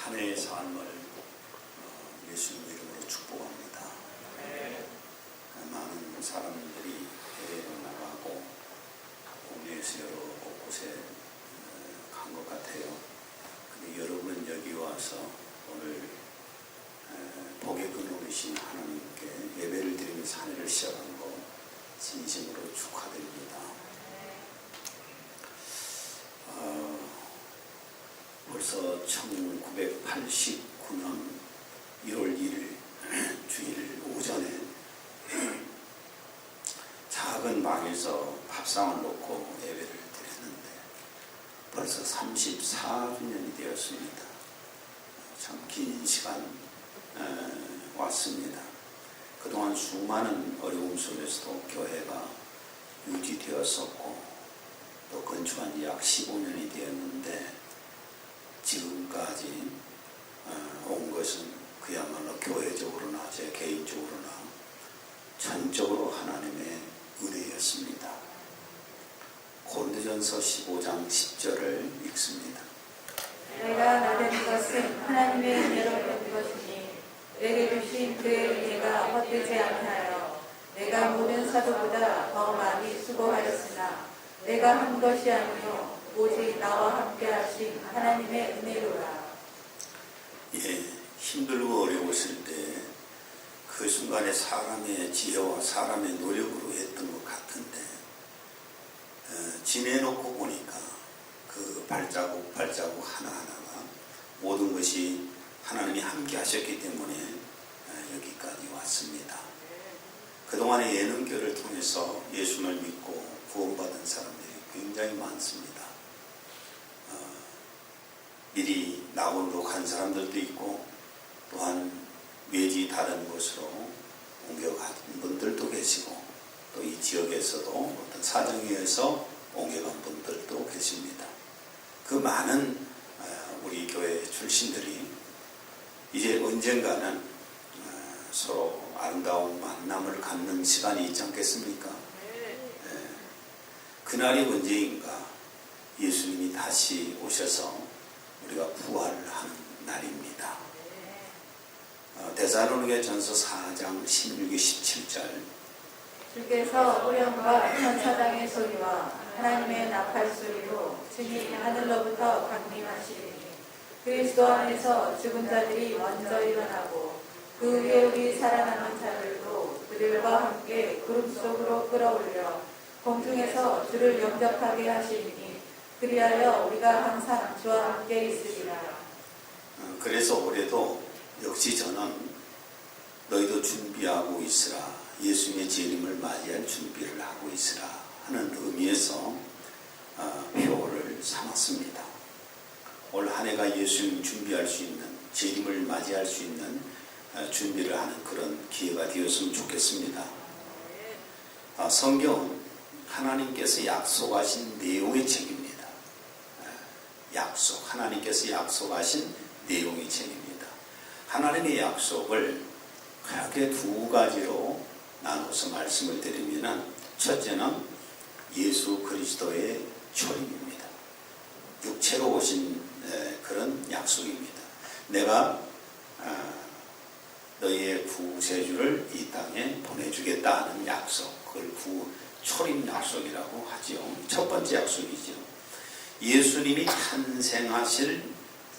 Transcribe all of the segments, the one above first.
한 해의 삶을 예수님 이름으로 축복합니다. 많은 사람들이 해외로 나가고 국내에서 여러 곳곳에 간 것 같아요. 근데 여러분 여기 와서 오늘 복의 근원이신 하나님께 예배를 드리면서 한 해를 시작한 거 진심으로 축하드립니다. 벌써 1989년 1월 1일 주일 오전에 작은 방에서 밥상을 놓고 예배를 드렸는데 벌써 34주년이 되었습니다. 참 긴 시간 왔습니다. 그동안 수많은 어려움 속에서도 교회가 유지되었었고 또 건축한 지 약 15년이 되었는데 지금까지 온 것은 그야말로 교회적으로나 제 개인적으로나 전적으로 하나님의 은혜였습니다. 고린도전서 15장 10절을 읽습니다. 내가 나된 것은 하나님의 은혜로 된 것이니 내게 주신 그의 은혜가 헛되지 아니하여 내가 모든 사도보다 더 많이 수고하였으나 내가 한 것이 아니요 오직 나와 함께 하신 하나님의 은혜로라. 힘들고 어려웠을 때 그 순간에 사람의 지혜와 사람의 노력으로 했던 것 같은데 지내놓고 보니까 그 발자국 하나하나가 모든 것이 하나님이 함께 하셨기 때문에 여기까지 왔습니다. 그동안의 예능교를 통해서 예수를 믿고 구원받은 사람들이 굉장히 많습니다. 미리 나홀로 간 사람들도 있고 또한 외지 다른 곳으로 옮겨간 분들도 계시고 또 이 지역에서도 어떤 사정에 의해서 옮겨간 분들도 계십니다. 그 많은 우리 교회 출신들이 이제 언젠가는 서로 아름다운 만남을 갖는 시간이 있지 않겠습니까? 그날이 언제인가 예수님이 다시 오셔서 우리가 부활하는 날입니다. 데살로니가전서 4장 16, 17절 주께서 우연과 천사장의 소리와 하나님의 나팔 소리로 친히 하늘로부터 강림하시리니 그리스도 안에서 죽은 자들이 먼저 일어나고 그 후에 우리 살아남은 자들도 그들과 함께 구름 속으로 끌어올려 공중에서 주를 영접하게 하시니 그리하여 우리가 항상 주와 함께 있으리라. 그래서 올해도 역시 저는 너희도 준비하고 있으라, 예수님의 재림을 맞이할 준비를 하고 있으라 하는 의미에서 표를 삼았습니다. 올 한 해가 예수님 준비할 수 있는, 재림을 맞이할 수 있는 준비를 하는 그런 기회가 되었으면 좋겠습니다. 성경은 하나님께서 약속하신 내용의 책입니다. 하나님께서 약속하신 내용의 책입니다. 하나님의 약속을 크게 두 가지로 나눠서 말씀을 드리면 첫째는 예수 그리스도의 초림입니다. 육체로 오신 그런 약속입니다. 내가 너희의 구세주를 이 땅에 보내주겠다 하는 약속, 그걸 초림 약속이라고 하죠. 첫 번째 약속이죠. 예수님이 탄생하실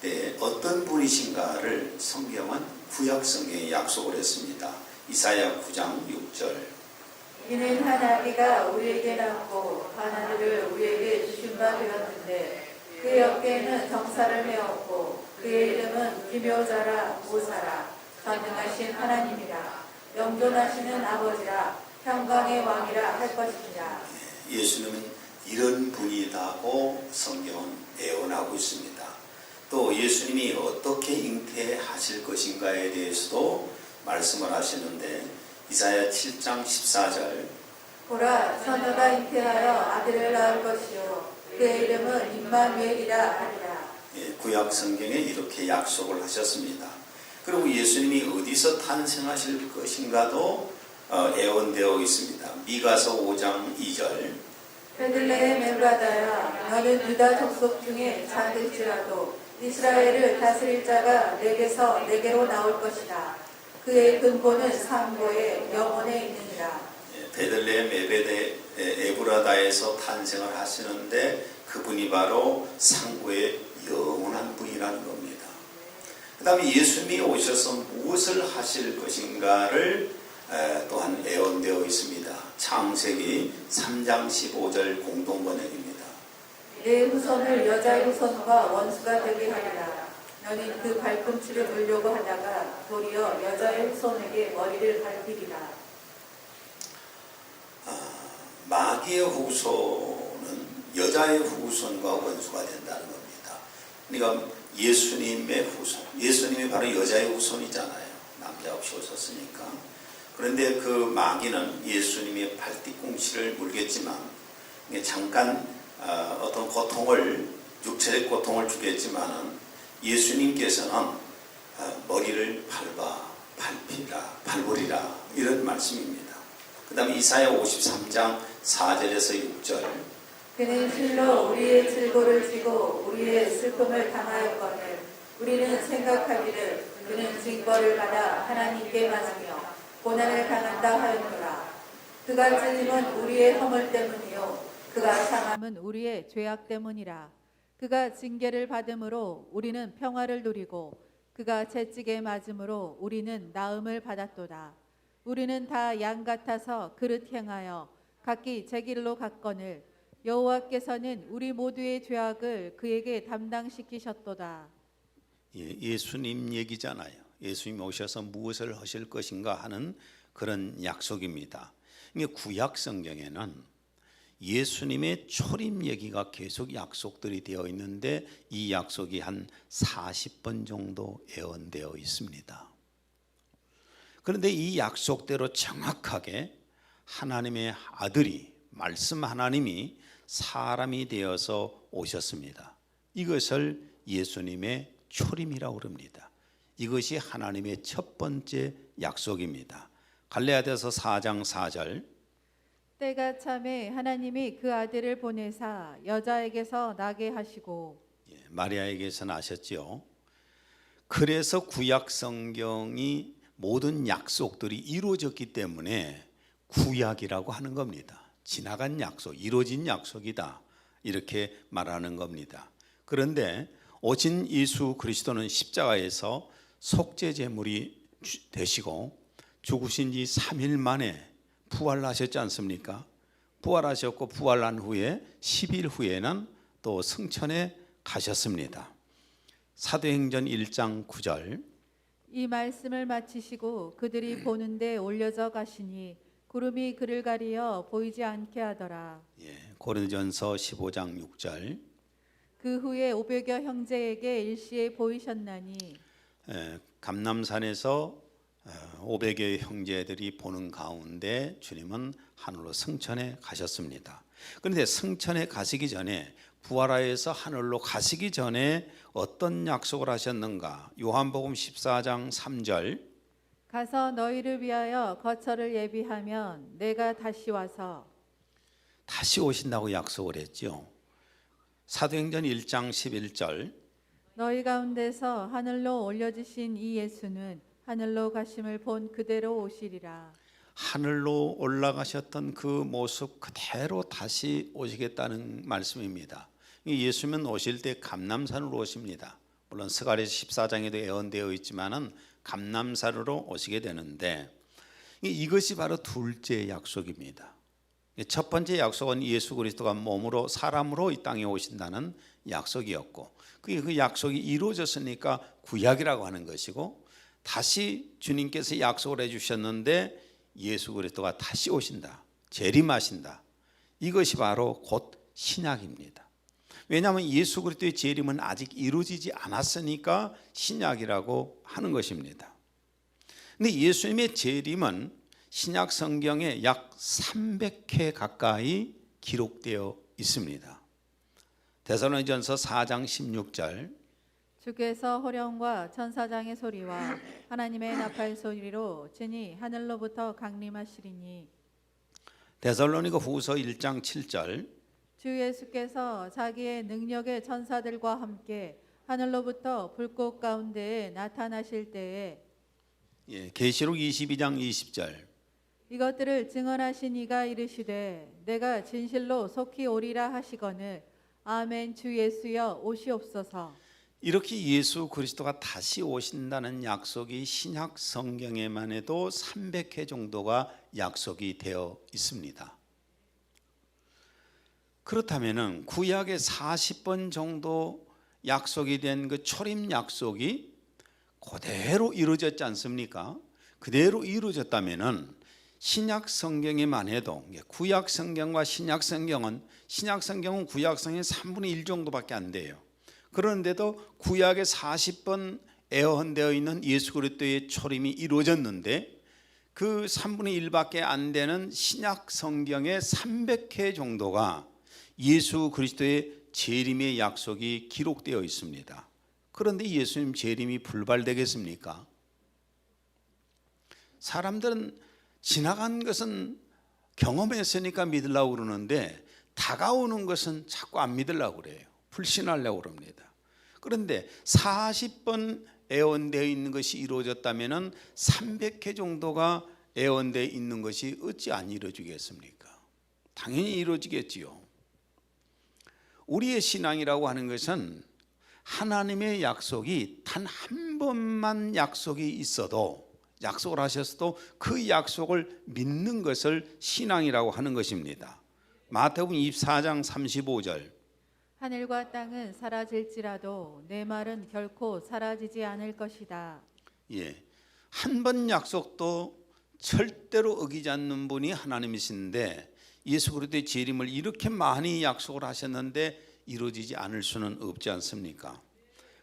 때 어떤 분이신가를 성경은 구약 성경에 약속을 했습니다. 이사야 9장 6절 이는 한 아기가 우리에게 낳고 한 아들을 우리에게 주신 바 되었는데 그의 어깨에는 정사를 메었고 그의 이름은 기묘자라 모사라 전능하신 하나님이라 영존하시는 아버지라 평강의 왕이라 할 것이니라. 예수님은 이런 분이라고 성경은 예언하고 있습니다. 또 예수님이 어떻게 잉태하실 것인가에 대해서도 말씀을 하시는데 이사야 7장 14절 보라 처녀가 잉태하여 아들을 낳을 것이요 그의 이름은 임마누엘이라 하리라. 구약 성경에 이렇게 약속을 하셨습니다. 그리고 예수님이 어디서 탄생하실 것인가도 예언되어 있습니다. 미가서 5장 2절 베들레헴 에브라다야 너는 유다 족속 중에 작을지라도 이스라엘을 다스릴 자가 내게서 내게로 나올 것이다. 그의 근본은 상고의 영혼에 있느니라. 베들레헴 에브라다에서 탄생을 하시는데 그분이 바로 상고의 영원한 분이라는 겁니다. 그 다음에 예수님이 오셔서 무엇을 하실 것인가를 또한 예언되어 있습니다. 창세기 3장 15절 공동번역입니다. 내 후손을 여자의 후손과 원수가 되게 하리라. 너는 그 발꿈치를 물려고 하다가 도리어 여자의 후손에게 머리를 밟히리라. 마귀의 후손은 여자의 후손과 원수가 된다는 겁니다. 그러니까 예수님의 후손, 예수님이 바로 여자의 후손이잖아요. 남자 없이 오셨으니까. 그런데 그 마귀는 예수님의 발뒤꿈치를 물겠지만 잠깐 어떤 고통을, 육체적 고통을 주겠지만은 예수님께서는 머리를 밟으리라 이런 말씀입니다. 그 다음에 이사야 53장 4절에서 6절. 그는 실로 우리의 질고를 지고 우리의 슬픔을 당하였거늘 우리는 생각하기를 그는 징벌을 받아 하나님께 맞으며 고난을 당한다 하였노라. 그가 찔림은 우리의 허물 때문이요 그가 상함은 우리의 죄악 때문이라. 그가 징계를 받음으로 우리는 평화를 누리고 그가 채찍에 맞음으로 우리는 나음을 받았도다. 우리는 다 양 같아서 그릇 행하여 각기 제 길로 갔거늘 여호와께서는 우리 모두의 죄악을 그에게 담당시키셨도다. 예수님 얘기잖아요. 예수님 오셔서 무엇을 하실 것인가 하는 그런 약속입니다. 이게 구약 성경에는 예수님의 초림 얘기가 계속 약속들이 되어 있는데 이 약속이 한 40번 정도 예언되어 있습니다. 그런데 이 약속대로 정확하게 하나님의 아들이, 말씀 하나님이 사람이 되어서 오셨습니다. 이것을 예수님의 초림이라고 합니다. 이것이 하나님의 첫 번째 약속입니다. 갈라디아서 4장 4절. 때가 참에 하나님이 그 아들을 보내사 여자에게서 나게 하시고. 마리아에게서 나셨지요. 그래서 구약 성경이 모든 약속들이 이루어졌기 때문에 구약이라고 하는 겁니다. 지나간 약속, 이루어진 약속이다 이렇게 말하는 겁니다. 그런데 오신 예수 그리스도는 십자가에서 속죄제물이 되시고 죽으신 지 3일 만에 부활하셨지 않습니까? 부활하셨고 부활한 후에 10일 후에는 또 승천에 가셨습니다. 사도행전 1장 9절. 이 말씀을 마치시고 그들이 보는데 올려져 가시니 구름이 그를 가리어 보이지 않게 하더라. 고린도전서 15장 6절. 그 후에 500여 형제에게 일시에 보이셨나니 감람산에서 500여 형제들이 보는 가운데 주님은 하늘로 승천해 가셨습니다. 그런데 승천해 가시기 전에 부활하여서 하늘로 가시기 전에 어떤 약속을 하셨는가? 요한복음 14장 3절. 가서 너희를 위하여 거처를 예비하면 내가 다시 와서. 다시 오신다고 약속을 했죠. 사도행전 1장 11절. 너희 가운데서 하늘로 올려지신 이 예수는 하늘로 가심을 본 그대로 오시리라. 하늘로 올라가셨던 그 모습 그대로 다시 오시겠다는 말씀입니다. 예수님은 오실 때 감람산으로 오십니다. 물론 스가랴서 14장에도 예언되어 있지만은 감람산으로 오시게 되는데 이것이 바로 둘째 약속입니다. 첫 번째 약속은 예수 그리스도가 몸으로 사람으로 이 땅에 오신다는 약속이었고 그 약속이 이루어졌으니까 구약이라고 하는 것이고 다시 주님께서 약속을 해주셨는데 예수 그리스도가 다시 오신다, 재림하신다. 이것이 바로 곧 신약입니다. 왜냐하면 예수 그리스도의 재림은 아직 이루어지지 않았으니까 신약이라고 하는 것입니다. 그런데 예수님의 재림은 신약 성경에 약 300회 가까이 기록되어 있습니다. 데살로니가전서 4장 16절. 주께서 호령과 천사장의 소리와 하나님의 나팔 소리로 진이 하늘로부터 강림하시리니. 데살로니가 후서 1장 7절. 주 예수께서 자기의 능력의 천사들과 함께 하늘로부터 불꽃 가운데에 나타나실 때에 계시록 22장 20절. 이것들을 증언하신 이가 이르시되 내가 진실로 속히 오리라 하시거늘 아멘. 주 예수여 오시옵소서. 이렇게 예수 그리스도가 다시 오신다는 약속이 신약 성경에만 해도 300회 정도가 약속이 되어 있습니다. 그렇다면 구약의 40번 정도 약속이 된 그 초림 약속이 그대로 이루어졌지 않습니까? 그대로 이루어졌다면 신약 성경에만 해도 구약 성경과 신약 성경은 구약 성경의 3분의 1 정도밖에 안 돼요. 그런데도 구약에 40번 예언되어 있는 예수 그리스도의 초림이 이루어졌는데 그 3분의 1밖에 안 되는 신약 성경의 300회 정도가 예수 그리스도의 재림의 약속이 기록되어 있습니다. 그런데 예수님 재림이 불발되겠습니까? 사람들은 지나간 것은 경험했으니까 믿으려고 그러는데 다가오는 것은 자꾸 안 믿으려고 그래요. 불신하려고 그럽니다. 그런데 40번 예언되어 있는 것이 이루어졌다면 300회 정도가 예언되어 있는 것이 어찌 안 이루어지겠습니까? 당연히 이루어지겠지요. 우리의 신앙이라고 하는 것은 하나님의 약속이 단 한 번만 약속이 있어도 약속을 하셨어도 그 약속을 믿는 것을 신앙이라고 하는 것입니다. 마태복음 24장 35절. 하늘과 땅은 사라질지라도 내 말은 결코 사라지지 않을 것이다. 한 번 약속도 절대로 어기지 않는 분이 하나님이신데 예수 그리스도의 재림을 이렇게 많이 약속을 하셨는데 이루어지지 않을 수는 없지 않습니까?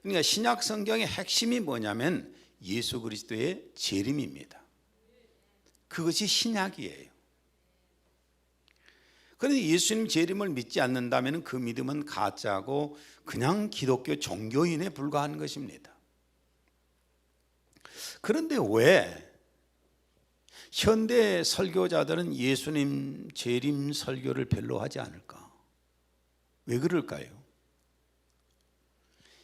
그러니까 신약 성경의 핵심이 뭐냐면 예수 그리스도의 재림입니다. 그것이 신약이에요. 그런데 예수님 재림을 믿지 않는다면 그 믿음은 가짜고 그냥 기독교 종교인에 불과한 것입니다. 그런데 왜 현대 설교자들은 예수님 재림 설교를 별로 하지 않을까? 왜 그럴까요?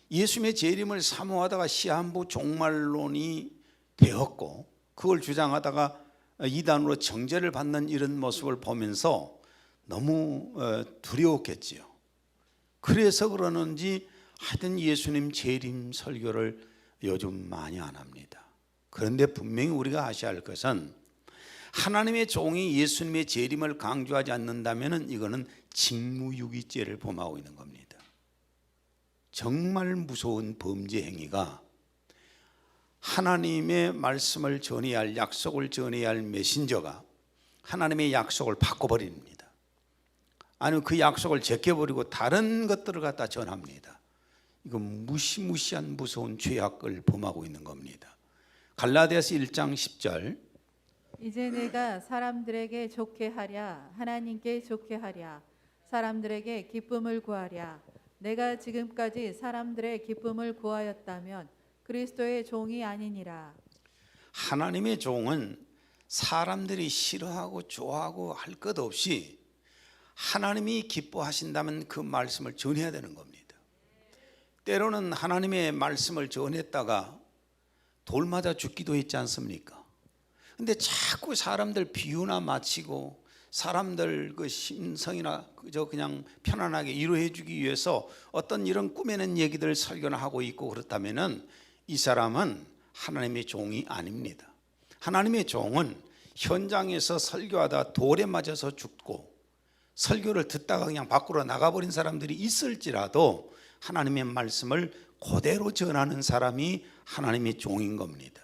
예수님의 재림을 사모하다가 시한부 종말론이 되었고 그걸 주장하다가 이단으로 정죄를 받는 이런 모습을 보면서 너무 두려웠겠지요. 그래서 그러는지 하여튼 예수님 재림 설교를 요즘 많이 안 합니다. 그런데 분명히 우리가 아셔야 할 것은 하나님의 종이 예수님의 재림을 강조하지 않는다면 이거는 직무유기죄를 범하고 있는 겁니다. 정말 무서운 범죄 행위가 하나님의 말씀을 전해야 할 약속을 전해야 할 메신저가 하나님의 약속을 바꿔버립니다. 아니면 그 약속을 제껴버리고 다른 것들을 갖다 전합니다. 이건 무시무시한 무서운 죄악을 범하고 있는 겁니다. 갈라디아서 1장 10절. 이제 내가 사람들에게 좋게 하랴 하나님께 좋게 하랴 사람들에게 기쁨을 구하랴 내가 지금까지 사람들의 기쁨을 구하였다면 그리스도의 종이 아니니라. 하나님의 종은 사람들이 싫어하고 좋아하고 할 것 없이 하나님이 기뻐하신다면 그 말씀을 전해야 되는 겁니다. 때로는 하나님의 말씀을 전했다가 돌 맞아 죽기도 했지 않습니까? 근데 자꾸 사람들 비유나 마치고 사람들 그 심성이나 그저 그냥 편안하게 위로해 주기 위해서 어떤 이런 꾸며낸 얘기들 설교나 하고 있고 그렇다면은 이 사람은 하나님의 종이 아닙니다. 하나님의 종은 현장에서 설교하다 돌에 맞아서 죽고 설교를 듣다가 그냥 밖으로 나가버린 사람들이 있을지라도 하나님의 말씀을 그대로 전하는 사람이 하나님의 종인 겁니다.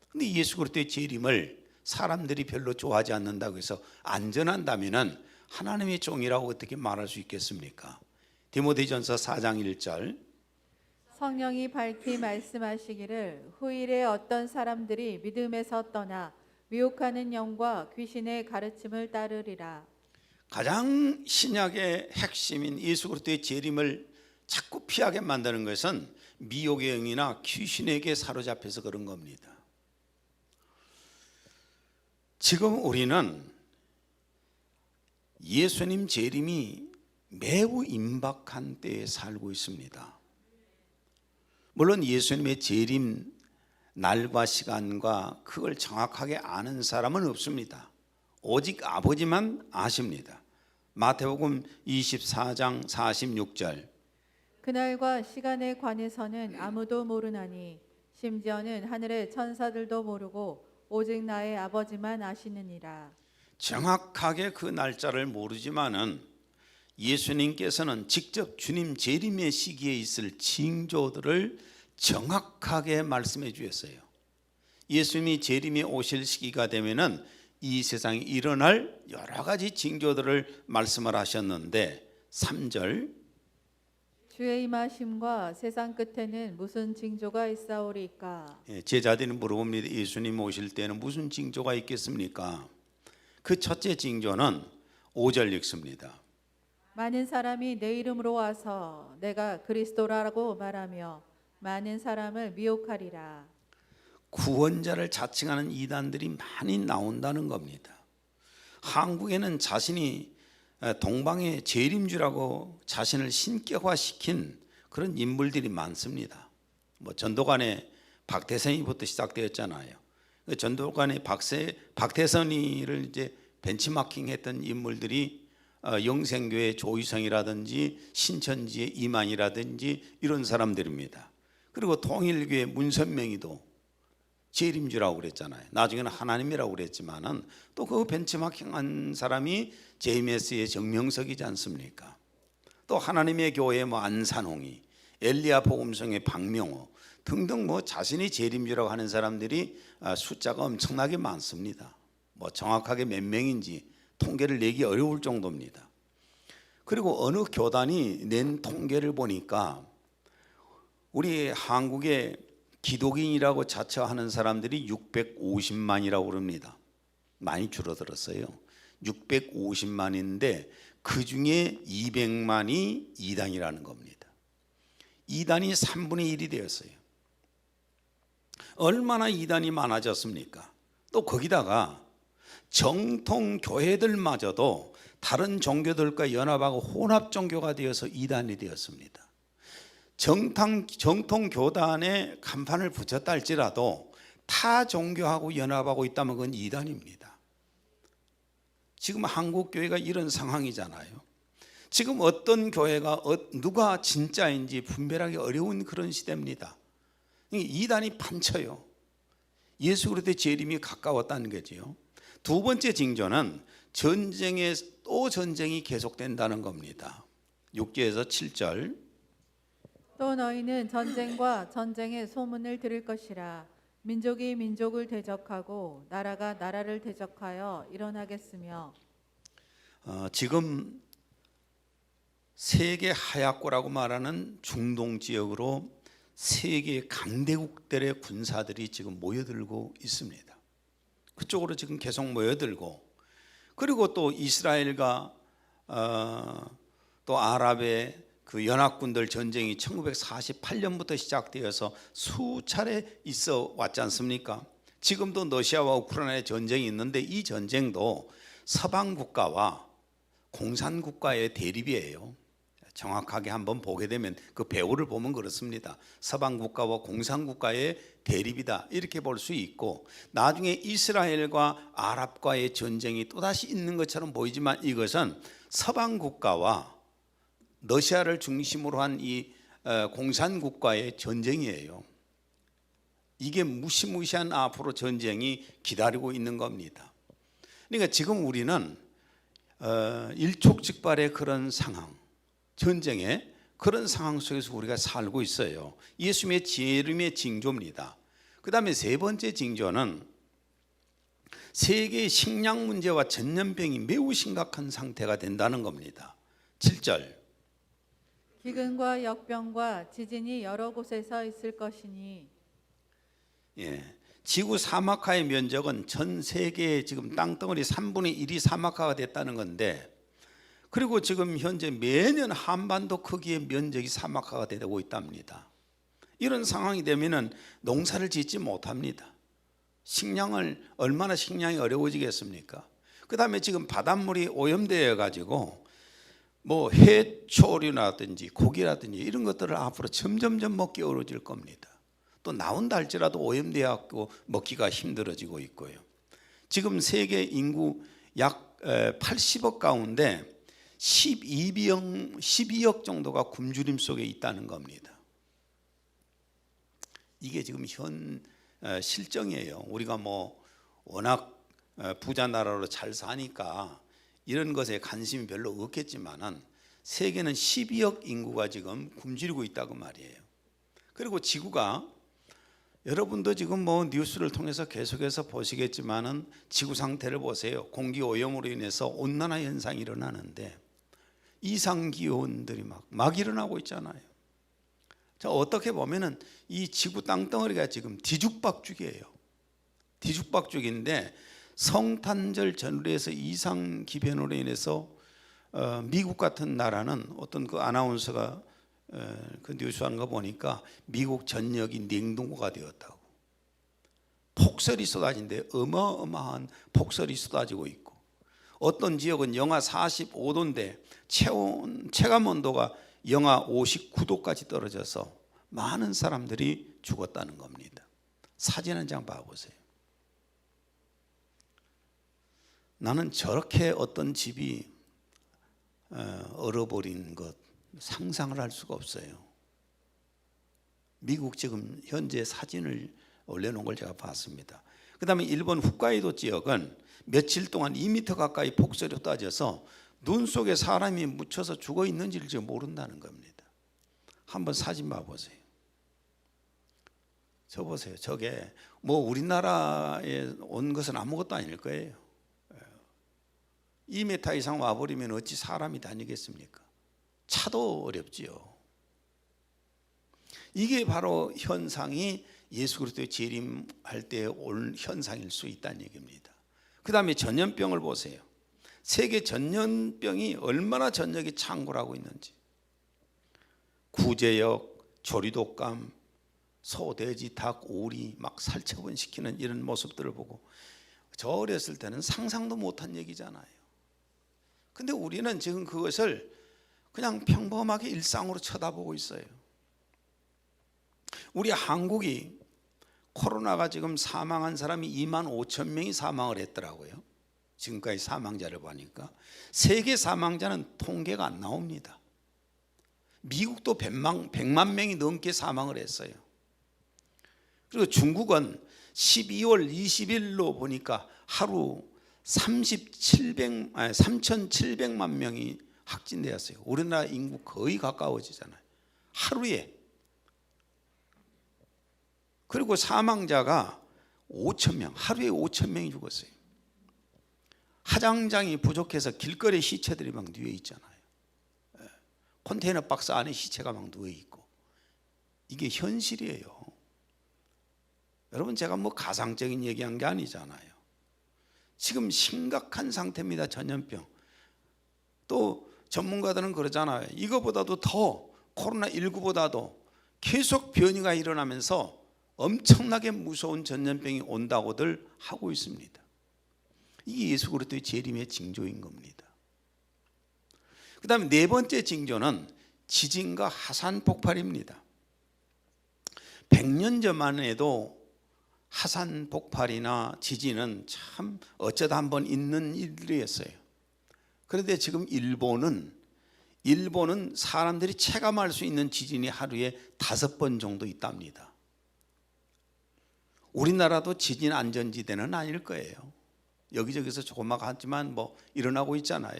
근데 예수 그리스도의 재림을 사람들이 별로 좋아하지 않는다고 해서 안전한다면 하나님의 종이라고 어떻게 말할 수 있겠습니까? 디모데전서 4장 1절. 성령이 밝히 말씀하시기를 후일에 어떤 사람들이 믿음에서 떠나 미혹하는 영과 귀신의 가르침을 따르리라. 가장 신약의 핵심인 예수 그리스도의 재림을 자꾸 피하게 만드는 것은 미혹의 영이나 귀신에게 사로잡혀서 그런 겁니다. 지금 우리는 예수님 재림이 매우 임박한 때에 살고 있습니다. 물론 예수님의 재림 날과 시간과 그걸 정확하게 아는 사람은 없습니다. 오직 아버지만 아십니다. 마태복음 24장 46절. 그날과 시간에 관해서는 아무도 모르나니 심지어는 하늘의 천사들도 모르고 오직 나의 아버지만 아시느니라. 정확하게 그 날짜를 모르지만은 예수님께서는 직접 주님 재림의 시기에 있을 징조들을 정확하게 말씀해 주셨어요. 예수님이 재림에 오실 시기가 되면은 이 세상에 일어날 여러 가지 징조들을 말씀을 하셨는데 3절. 주의 임하심과 세상 끝에는 무슨 징조가 있사오리까? 제자들이 물어봅니다. 예수님 오실 때는 무슨 징조가 있겠습니까? 그 첫째 징조는 5절 읽습니다. 많은 사람이 내 이름으로 와서 내가 그리스도라고 말하며 많은 사람을 미혹하리라. 구원자를 자칭하는 이단들이 많이 나온다는 겁니다. 한국에는 자신이 동방의 재림주라고 자신을 신격화시킨 그런 인물들이 많습니다. 뭐 전도관의 박태선이부터 시작되었잖아요. 전도관의 박태선이를 이제 벤치마킹했던 인물들이 영생교회 조희성이라든지 신천지의 이만이라든지 이런 사람들입니다. 그리고 통일교회 문선명이도 재림주라고 그랬잖아요. 나중에는 하나님이라고 그랬지만은 또 그 벤치마킹한 사람이 JMS의 정명석이지 않습니까? 또 하나님의 교회 뭐 안산홍이, 엘리야 복음성의 박명호 등등 뭐 자신이 재림주라고 하는 사람들이 숫자가 엄청나게 많습니다. 뭐 정확하게 몇 명인지 통계를 내기 어려울 정도입니다. 그리고 어느 교단이 낸 통계를 보니까 우리 한국의 기독인이라고 자처하는 사람들이 650만이라고 그럽니다. 많이 줄어들었어요. 650만인데 그 중에 200만이 이단이라는 겁니다. 이단이 3분의 1이 되었어요. 얼마나 이단이 많아졌습니까? 또 거기다가 정통 교회들마저도 다른 종교들과 연합하고 혼합 종교가 되어서 이단이 되었습니다. 정통 교단에 간판을 붙였다 할지라도 타 종교하고 연합하고 있다면 그건 이단입니다. 지금 한국 교회가 이런 상황이잖아요. 지금 어떤 교회가 누가 진짜인지 분별하기 어려운 그런 시대입니다. 이단이 판쳐요. 예수 그리스도의 재림이 가까웠다는 거지요. 두 번째 징조는 또 전쟁이 계속된다는 겁니다. 6절에서 7절. 또 너희는 전쟁과 전쟁의 소문을 들을 것이라. 민족이 민족을 대적하고 나라가 나라를 대적하여 일어나겠으며. 지금 세계 하약고라고 말하는 중동 지역으로 세계 강대국들의 군사들이 지금 모여들고 있습니다. 그쪽으로 지금 계속 모여들고, 그리고 또 이스라엘과 또 아랍의 그 연합군들 전쟁이 1948년부터 시작되어서 수차례 있어 왔지 않습니까? 지금도 러시아와 우크라이나의 전쟁이 있는데 이 전쟁도 서방 국가와 공산 국가의 대립이에요. 정확하게 한번 보게 되면 그 배우를 보면 그렇습니다. 서방 국가와 공산 국가의 대립이다 이렇게 볼 수 있고, 나중에 이스라엘과 아랍과의 전쟁이 또다시 있는 것처럼 보이지만 이것은 서방 국가와 러시아를 중심으로 한 이 공산 국가의 전쟁이에요. 이게 무시무시한 앞으로 전쟁이 기다리고 있는 겁니다. 그러니까 지금 우리는 일촉즉발의 그런 상황, 전쟁의 그런 상황 속에서 우리가 살고 있어요. 예수님의 재림의 징조입니다. 그 다음에 세 번째 징조는 세계의 식량 문제와 전염병이 매우 심각한 상태가 된다는 겁니다. 7절. 기근과 역병과 지진이 여러 곳에서 있을 것이니. 지구 사막화의 면적은 전 세계의 지금 땅덩어리 3분의 1이 사막화가 됐다는 건데, 그리고 지금 현재 매년 한반도 크기의 면적이 사막화가 되고 있답니다. 이런 상황이 되면은 농사를 짓지 못합니다. 얼마나 식량이 어려워지겠습니까? 그 다음에 지금 바닷물이 오염되어 가지고 뭐 해초류라든지 고기라든지 이런 것들을 앞으로 점점점 먹기 어려워질 겁니다. 또 나온다 할지라도 오염되어서 먹기가 힘들어지고 있고요. 지금 세계 인구 약 80억 가운데 12억 정도가 굶주림 속에 있다는 겁니다. 이게 지금 현 실정이에요. 우리가 뭐 워낙 부자 나라로 잘 사니까 이런 것에 관심이 별로 없겠지만은 세계는 12억 인구가 지금 굶주리고 있다고 말이에요. 그리고 지구가 여러분도 지금 뭐 뉴스를 통해서 계속해서 보시겠지만은 지구 상태를 보세요. 공기 오염으로 인해서 온난화 현상이 일어나는데 이상 기온들이 막 일어나고 있잖아요. 자, 어떻게 보면은 이 지구 땅덩어리가 지금 뒤죽박죽이에요. 뒤죽박죽인데 성탄절 전후에서 이상 기변으로 인해서 미국 같은 나라는 어떤 그 아나운서가 그 뉴스한 거 보니까 미국 전역이 냉동고가 되었다고. 폭설이 쏟아진데 어마어마한 폭설이 쏟아지고 있고, 어떤 지역은 영하 45도인데 체감 온도가 영하 59도까지 떨어져서 많은 사람들이 죽었다는 겁니다. 사진 한 장 봐보세요. 나는 저렇게 어떤 집이 얼어버린 것 상상을 할 수가 없어요. 미국 지금 현재 사진을 올려놓은 걸 제가 봤습니다. 그 다음에 일본 홋카이도 지역은 며칠 동안 2m 가까이 폭설이 쏟아져서 눈 속에 사람이 묻혀서 죽어 있는지를 지금 모른다는 겁니다. 한번 사진 봐보세요. 저 보세요. 저게 뭐 우리나라에 온 것은 아무것도 아닐 거예요. 2m 이상 와버리면 어찌 사람이 다니겠습니까? 차도 어렵지요. 이게 바로 현상이 예수 그리스도의 재림할 때 올 현상일 수 있다는 얘기입니다. 그 다음에 전염병을 보세요. 세계 전염병이 얼마나 전역이 창궐하고 있는지. 구제역, 조리독감, 소, 돼지, 닭, 오리 막 살처분시키는 이런 모습들을 보고 저 어렸을 때는 상상도 못한 얘기잖아요. 근데 우리는 지금 그것을 그냥 평범하게 일상으로 쳐다보고 있어요. 우리 한국이 코로나가 지금 사망한 사람이 2만 5천 명이 사망을 했더라고요. 지금까지 사망자를 보니까 세계 사망자는 통계가 안 나옵니다. 미국도 100만 명이 넘게 사망을 했어요. 그리고 중국은 12월 20일로 보니까 하루 3,700만 명이 확진되었어요. 우리나라 인구 거의 가까워지잖아요. 하루에. 그리고 사망자가 5천 명, 하루에 5천 명이 죽었어요. 화장장이 부족해서 길거리에 시체들이 막 누워 있잖아요. 컨테이너 박스 안에 시체가 막 누워 있고. 이게 현실이에요. 여러분, 제가 뭐 가상적인 얘기한 게 아니잖아요. 지금 심각한 상태입니다. 전염병. 또 전문가들은 그러잖아요. 이거보다도 더 코로나19보다도 계속 변이가 일어나면서 엄청나게 무서운 전염병이 온다고들 하고 있습니다. 이게 예수 그리스도의 재림의 징조인 겁니다. 그 다음에 네 번째 징조는 지진과 화산 폭발입니다. 100년 전만 해도 화산 폭발이나 지진은 참 어쩌다 한번 있는 일들이었어요. 그런데 지금 일본은 사람들이 체감할 수 있는 지진이 하루에 5번 정도 있답니다. 우리나라도 지진 안전지대는 아닐 거예요. 여기저기서 조그맣지만 뭐 일어나고 있잖아요.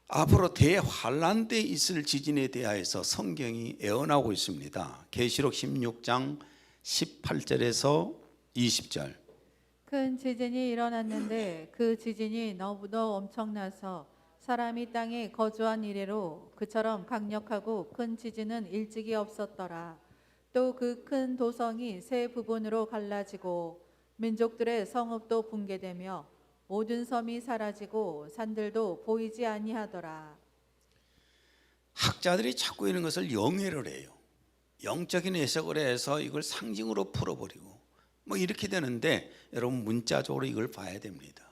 앞으로 대환란 때 있을 지진에 대하여서 성경이 예언하고 있습니다. 계시록 16장 18절에서 20절. 큰 지진이 일어났는데 그 지진이 너무도 엄청나서 사람이 땅에 거주한 이래로 그처럼 강력하고 큰 지진은 일찍이 없었더라. 또 그 큰 도성이 세 부분으로 갈라지고 민족들의 성읍도 붕괴되며 모든 섬이 사라지고 산들도 보이지 아니하더라. 학자들이 자꾸 이런 것을 영해를 해요. 영적인 해석을 해서 이걸 상징으로 풀어버리고 뭐 이렇게 되는데, 여러분 문자적으로 이걸 봐야 됩니다.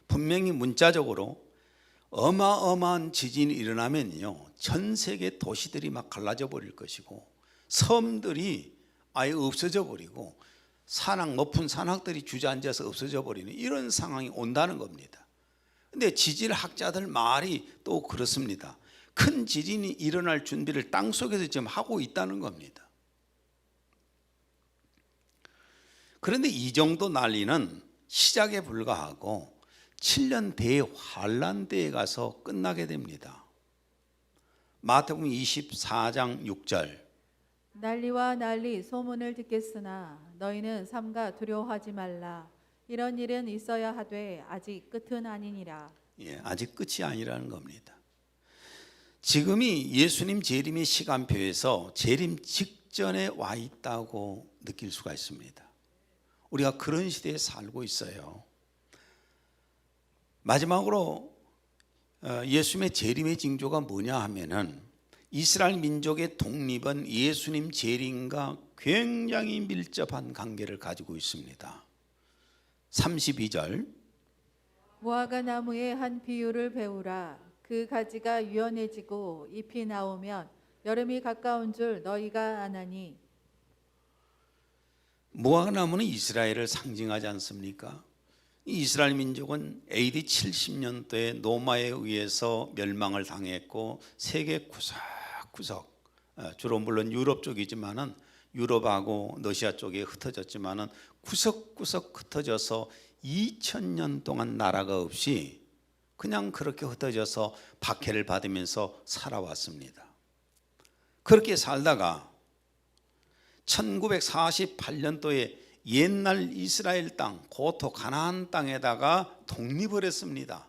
분명히 문자적으로 어마어마한 지진이 일어나면요, 전 세계 도시들이 막 갈라져 버릴 것이고 섬들이 아예 없어져 버리고 높은 산악들이 주저앉아서 없어져 버리는 이런 상황이 온다는 겁니다. 근데 지질학자들 말이 또 그렇습니다. 큰 지진이 일어날 준비를 땅속에서 지금 하고 있다는 겁니다. 그런데 이 정도 난리는 시작에 불과하고 7년 대환란 때에 가서 끝나게 됩니다. 마태복음 24장 6절. 난리와 난리 소문을 듣겠으나 너희는 삼가 두려워하지 말라. 이런 일은 있어야 하되 아직 끝은 아니니라. 아직 끝이 아니라는 겁니다. 지금이 예수님 재림의 시간표에서 재림 직전에 와 있다고 느낄 수가 있습니다. 우리가 그런 시대에 살고 있어요. 마지막으로 예수님의 재림의 징조가 뭐냐 하면은 이스라엘 민족의 독립은 예수님 재림과 굉장히 밀접한 관계를 가지고 있습니다. 32절. 무화과 나무의 한 비유를 배우라. 그 가지가 유연해지고 잎이 나오면 여름이 가까운 줄 너희가 아나니. 무화과 나무는 이스라엘을 상징하지 않습니까? 이스라엘 민족은 AD 70년도에 노마에 의해서 멸망을 당했고 세계 구석구석, 주로 물론 유럽 쪽이지만은 유럽하고 러시아 쪽에 흩어졌지만은 구석구석 흩어져서 2000년 동안 나라가 없이 그냥 그렇게 흩어져서 박해를 받으면서 살아왔습니다. 그렇게 살다가 1948년도에 옛날 이스라엘 땅, 고토 가나안 땅에다가 독립을 했습니다.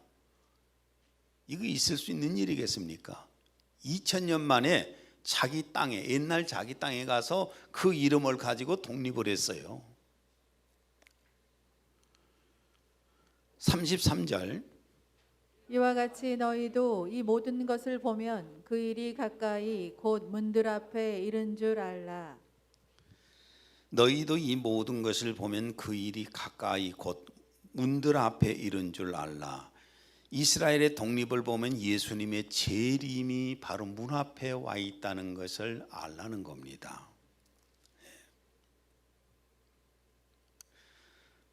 이거 있을 수 있는 일이겠습니까? 2000년 만에 자기 땅에, 옛날 자기 땅에 가서 그 이름을 가지고 독립을 했어요. 33절. 이와 같이 너희도 이 모든 것을 보면 그 일이 가까이 곧 문들 앞에 이른 줄 알라. 너희도 이 모든 것을 보면 그 일이 가까이 곧 문들 앞에 이른 줄 알라. 이스라엘의 독립을 보면 예수님의 재림이 바로 문 앞에 와 있다는 것을 알라는 겁니다.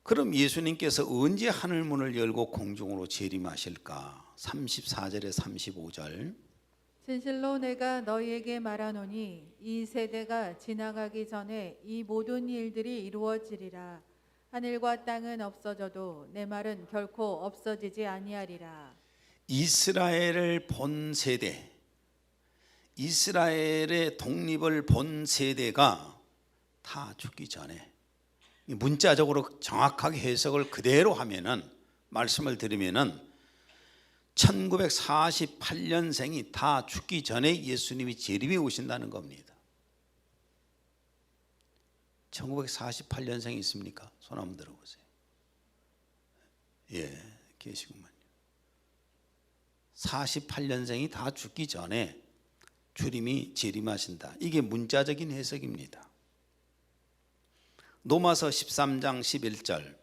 그럼 예수님께서 언제 하늘문을 열고 공중으로 재림하실까? 34절에 35절. 진실로 내가 너희에게 말하노니 이 세대가 지나가기 전에 이 모든 일들이 이루어지리라. 하늘과 땅은 없어져도 내 말은 결코 없어지지 아니하리라. 이스라엘을 본 세대, 이스라엘의 독립을 본 세대가 다 죽기 전에, 문자적으로 정확하게 해석을 그대로 하면은, 말씀을 드리면은 1948년생이 다 죽기 전에 예수님이 재림이 오신다는 겁니다. 1948년생이 있습니까? 손 한번 들어보세요. 예, 계시구만요. 48년생이 다 죽기 전에 주님이 재림하신다. 이게 문자적인 해석입니다. 로마서 13장 11절.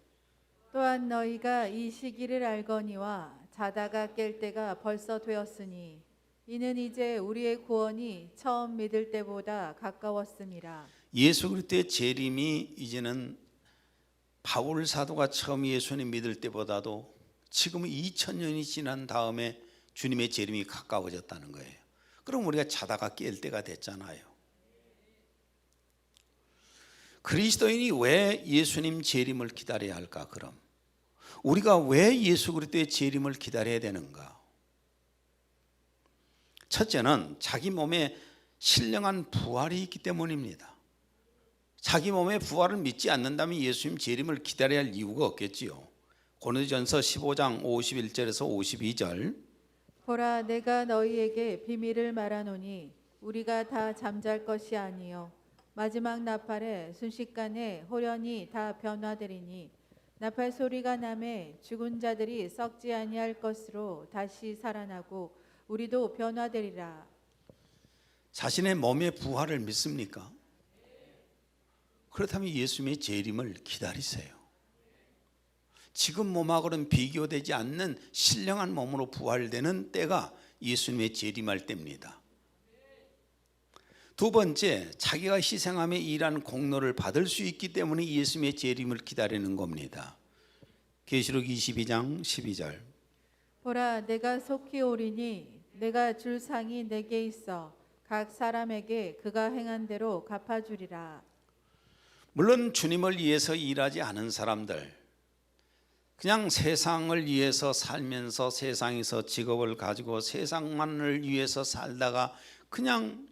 또한 너희가 이 시기를 알거니와 자다가 깰 때가 벌써 되었으니 이는 이제 우리의 구원이 처음 믿을 때보다 가까웠음이라. 예수 그리스도의 재림이 이제는 바울 사도가 처음 예수님 믿을 때보다도 지금 2000년이 지난 다음에 주님의 재림이 가까워졌다는 거예요. 그럼 우리가 자다가 깰 때가 됐잖아요. 그리스도인이 왜 예수님 재림을 기다려야 할까? 그럼 우리가 왜 예수 그리스도의 재림을 기다려야 되는가? 첫째는 자기 몸에 신령한 부활이 있기 때문입니다. 자기 몸의 부활을 믿지 않는다면 예수님 재림을 기다려야 할 이유가 없겠지요. 고린도전서 15장 51절에서 52절. 보라, 내가 너희에게 비밀을 말하노니 우리가 다 잠잘 것이 아니요 마지막 나팔에 순식간에 호련히 다 변화되리니 나팔 소리가 나매 죽은 자들이 썩지 아니할 것으로 다시 살아나고 우리도 변화되리라. 자신의 몸의 부활을 믿습니까? 그렇다면 예수님의 재림을 기다리세요. 지금 몸하고는 비교되지 않는 신령한 몸으로 부활되는 때가 예수님의 재림할 때입니다. 두 번째, 자기가 희생함에 일한 공로를 받을 수 있기 때문에 예수님의 재림을 기다리는 겁니다. 계시록 22장 12절. 보라, 내가 속히 오리니 내가 줄 상이 내게 있어 각 사람에게 그가 행한 대로 갚아주리라. 물론 주님을 위해서 일하지 않은 사람들, 그냥 세상을 위해서 살면서 세상에서 직업을 가지고 세상만을 위해서 살다가 그냥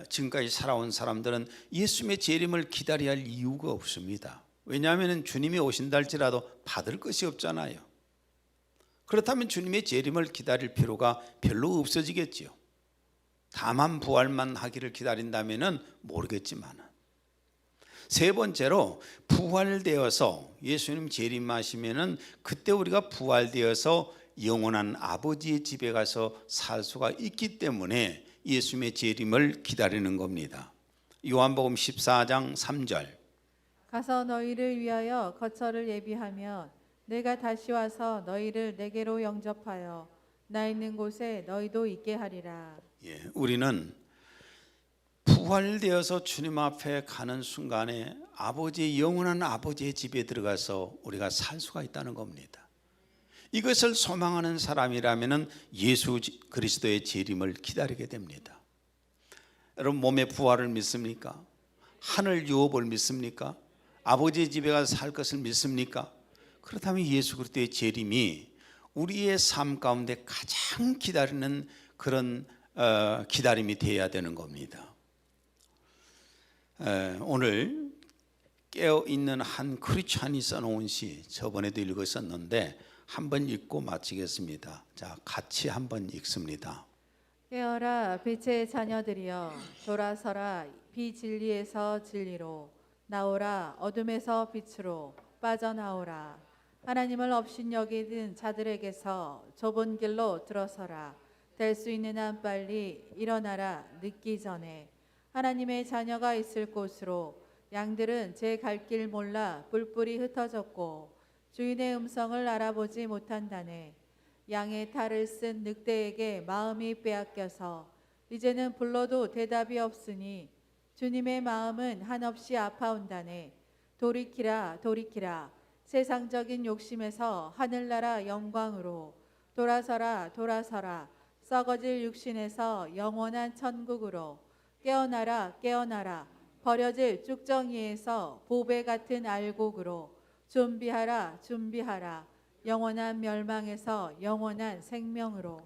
지금까지 살아온 사람들은 예수님의 재림을 기다려야 할 이유가 없습니다. 왜냐하면 주님이 오신다 할지라도 받을 것이 없잖아요. 그렇다면 주님의 재림을 기다릴 필요가 별로 없어지겠지요. 다만 부활만 하기를 기다린다면 모르겠지만, 세 번째로 부활되어서 예수님 재림하시면은 그때 우리가 부활되어서 영원한 아버지의 집에 가서 살 수가 있기 때문에 예수님의 재림을 기다리는 겁니다. 요한복음 14장 3절. 가서 너희를 위하여 거처를 예비하면 내가 다시 와서 너희를 내게로 영접하여 나 있는 곳에 너희도 있게 하리라. 우리는 부활되어서 주님 앞에 가는 순간에 아버지의 영원한 아버지의 집에 들어가서 우리가 살 수가 있다는 겁니다. 이것을 소망하는 사람이라면 예수 그리스도의 재림을 기다리게 됩니다. 여러분, 몸의 부활을 믿습니까? 하늘 유업을 믿습니까? 아버지의 집에 가서 살 것을 믿습니까? 그렇다면 예수 그리스도의 재림이 우리의 삶 가운데 가장 기다리는 그런 기다림이 되어야 되는 겁니다. 오늘 깨어있는 한 크리스찬이 써놓은 시, 저번에도 읽었었는데 한번 읽고 마치겠습니다. 자, 같이 한번 읽습니다. 깨어라 빛의 자녀들이여, 돌아서라 비진리에서 진리로, 나오라 어둠에서 빛으로 빠져나오라. 하나님을 업신여기는 자들에게서 좁은 길로 들어서라. 될 수 있는 한 빨리 일어나라 늦기 전에. 하나님의 자녀가 있을 곳으로. 양들은 제 갈 길 몰라 뿔뿔이 흩어졌고 주인의 음성을 알아보지 못한다네. 양의 탈을 쓴 늑대에게 마음이 빼앗겨서 이제는 불러도 대답이 없으니 주님의 마음은 한없이 아파온다네. 돌이키라 돌이키라. 세상적인 욕심에서 하늘나라 영광으로. 돌아서라 돌아서라. 썩어질 육신에서 영원한 천국으로. 깨어나라 깨어나라. 버려질 쭉정이에서 보배 같은 알곡으로. 준비하라 준비하라. 영원한 멸망에서 영원한 생명으로.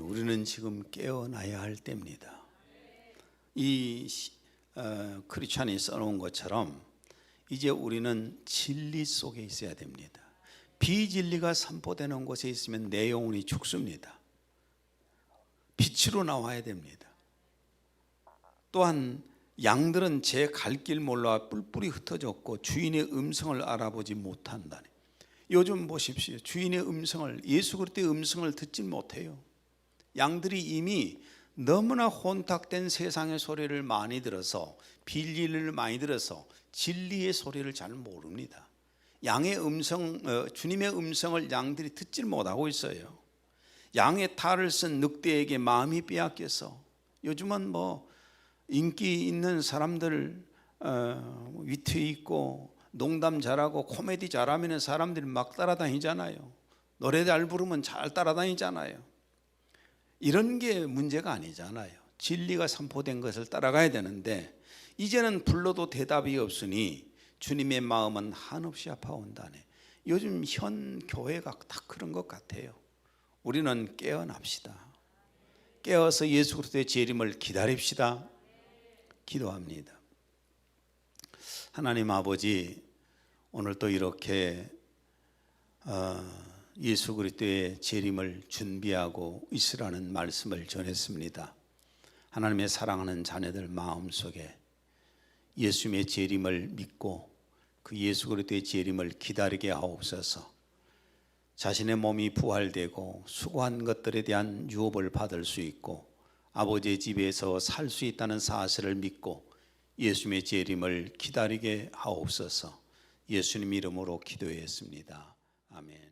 우리는 지금 깨어나야 할 때입니다. 이 크리스찬이 써놓은 것처럼 이제 우리는 진리 속에 있어야 됩니다. 비진리가 선포되는 곳에 있으면 내 영혼이 죽습니다. 빛으로 나와야 됩니다. 또한 양들은 제 갈 길 몰라 뿔뿔이 흩어졌고 주인의 음성을 알아보지 못한다네. 요즘 보십시오. 주인의 음성을, 예수 그리스도의 음성을 듣지 못해요. 양들이 이미 너무나 혼탁된 세상의 소리를 많이 들어서, 비리를 많이 들어서 진리의 소리를 잘 모릅니다. 양의 음성, 주님의 음성을 양들이 듣지 못하고 있어요. 양의 탈을 쓴 늑대에게 마음이 빼앗겨서, 요즘은 뭐 인기 있는 사람들, 위트 있고 농담 잘하고 코미디 잘하면 사람들이 막 따라다니잖아요. 노래 잘 부르면 잘 따라다니잖아요. 이런 게 문제가 아니잖아요. 진리가 선포된 것을 따라가야 되는데 이제는 불러도 대답이 없으니 주님의 마음은 한없이 아파온다네. 요즘 현 교회가 딱 그런 것 같아요. 우리는 깨어납시다. 깨어서 예수 그리스도의 재림을 기다립시다. 기도합니다. 하나님 아버지, 오늘 또 이렇게 예수 그리스도의 재림을 준비하고 있으라는 말씀을 전했습니다. 하나님의 사랑하는 자녀들 마음속에 예수님의 재림을 믿고 그 예수 그리스도의 재림을 기다리게 하옵소서. 자신의 몸이 부활되고 수고한 것들에 대한 유업을 받을 수 있고 아버지의 집에서 살 수 있다는 사실을 믿고 예수님의 재림을 기다리게 하옵소서. 예수님 이름으로 기도했습니다. 아멘.